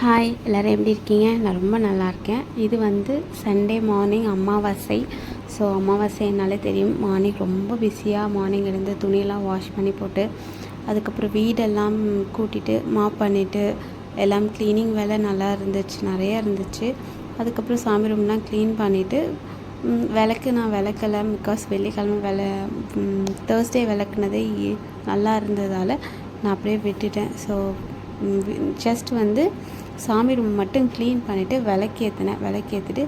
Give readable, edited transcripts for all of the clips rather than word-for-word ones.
Hi எல்லோரும் எப்படி இருக்கீங்க? நான் ரொம்ப நல்லா இருக்கேன். இது வந்து சண்டே மார்னிங் அமாவாசை. ஸோ அமாவாசைனாலே தெரியும், மார்னிங் ரொம்ப பிஸியாக மார்னிங் எழுந்து துணியெல்லாம் வாஷ் பண்ணி போட்டு அதுக்கப்புறம் வீடெல்லாம் கூட்டிகிட்டு மாப் பண்ணிவிட்டு எல்லாம் க்ளீனிங் வேலை நல்லா இருந்துச்சு, நிறையா இருந்துச்சு. அதுக்கப்புறம் சாமி ரூம்லாம் க்ளீன் பண்ணிவிட்டு விளக்கு நான் விளக்கலை, பிகாஸ் வெள்ளிக்கிழமை தேர்ஸ்டே விளக்குனதே நல்லா இருந்ததால் நான் அப்படியே விட்டுட்டேன். ஸோ ஜஸ்ட் வந்து சாமி ரூம் மட்டும் க்ளீன் பண்ணிவிட்டு விளக்கேற்றிட்டு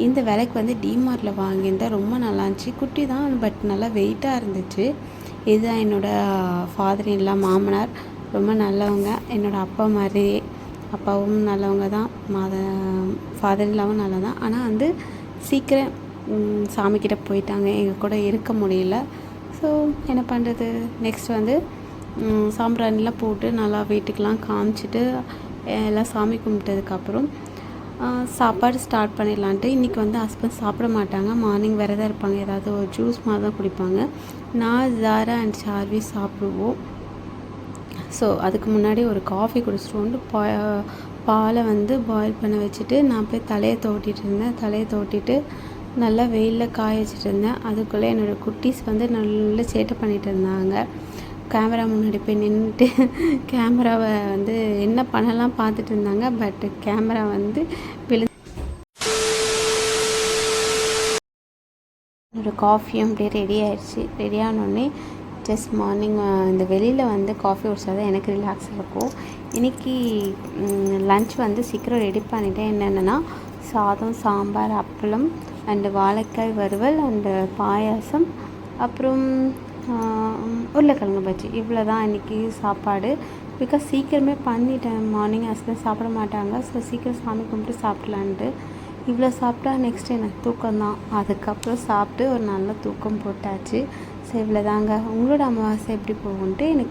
இந்த விளக்கு வந்து டிமார்ட்டில் வாங்கியிருந்தேன். ரொம்ப நல்லா இருந்துச்சு. குட்டி தான், பட் நல்லா வெயிட்டாக இருந்துச்சு. இதுதான் என்னோடய ஃபாதர் இன்லா, மாமனார். ரொம்ப நல்லவங்க, என்னோடய அப்பா மாதிரியே. அப்பாவும் நல்லவங்க தான், ஃபாதர் இன்லாவும் நல்லா தான். ஆனால் வந்து சீக்கிரம் சாமிக்கிட்ட போயிட்டாங்க, எங்கள் கூட இருக்க முடியல. ஸோ என்ன பண்ணுறது, நெக்ஸ்ட் வந்து சாம்பிராணிலாம் போட்டு நல்லா வீட்டுக்கெலாம் காமிச்சிட்டு எல்லாம் சாமி கும்பிட்டதுக்கப்புறம் சாப்பாடு ஸ்டார்ட் பண்ணிடலான்ட்டு. இன்றைக்கி வந்து ஹஸ்பண்ட் சாப்பிட மாட்டாங்க, மார்னிங் விரதம் இருப்பாங்க, ஏதாவது ஒரு ஜூஸ் மாதிரி தான் குடிப்பாங்க. நான் ஜாரா அண்ட் சார்வி சாப்பிடுவோம். ஸோ அதுக்கு முன்னாடி ஒரு காஃபி குடிச்சிட்டு வந்து பாலை வந்து பாயில் பண்ண வச்சுட்டு நான் போய் தலையை தோட்டிட்டு நல்லா வெயிலில் காய வச்சுட்டு இருந்தேன். அதுக்குள்ளே என்னோடய குட்டீஸ் வந்து நல்லா சேட்டை பண்ணிகிட்டு இருந்தாங்க. கேமரா முன்னாடி போய் நின்றுட்டு கேமராவை வந்து என்ன பண்ணலாம் பார்த்துட்டு இருந்தாங்க. பட் கேமரா வந்து என்னோடய காஃபியும் அப்படியே ரெடி ஆகிடுச்சு. ரெடி ஆனோடனே ஜஸ்ட் மார்னிங் இந்த வெளியில் வந்து காஃபி குடிச்சா தான் எனக்கு ரிலாக்ஸாக இருக்கும். இன்றைக்கி லன்ச் வந்து சீக்கிரம் ரெடி பண்ணிட்டேன். என்னென்னா சாதம், சாம்பார், அப்பளம் அண்டு வாழைக்காய் வறுவல் அண்டு பாயாசம், அப்புறம் உருளைக்கிழங்கு பஜ்ஜி. இவ்வளோ தான் இன்றைக்கி சாப்பாடு. பிகாஸ் சீக்கிரமே பண்ணிட்டேன், மார்னிங் ஹஸ்பண்ட் சாப்பிட மாட்டாங்க. ஸோ சீக்கிரம் சாமி கும்பிட்டு சாப்பிட்லான்ட்டு இவ்வளோ சாப்பிட்டா நெக்ஸ்ட் எனக்கு தூக்கம்தான். அதுக்கப்புறம் சாப்பிட்டு ஒரு நல்ல தூக்கம் போட்டாச்சு. ஸோ இவ்வளோ தாங்க. உங்களோட அமாவாசை எப்படி போகும்ன்ட்டு எனக்கு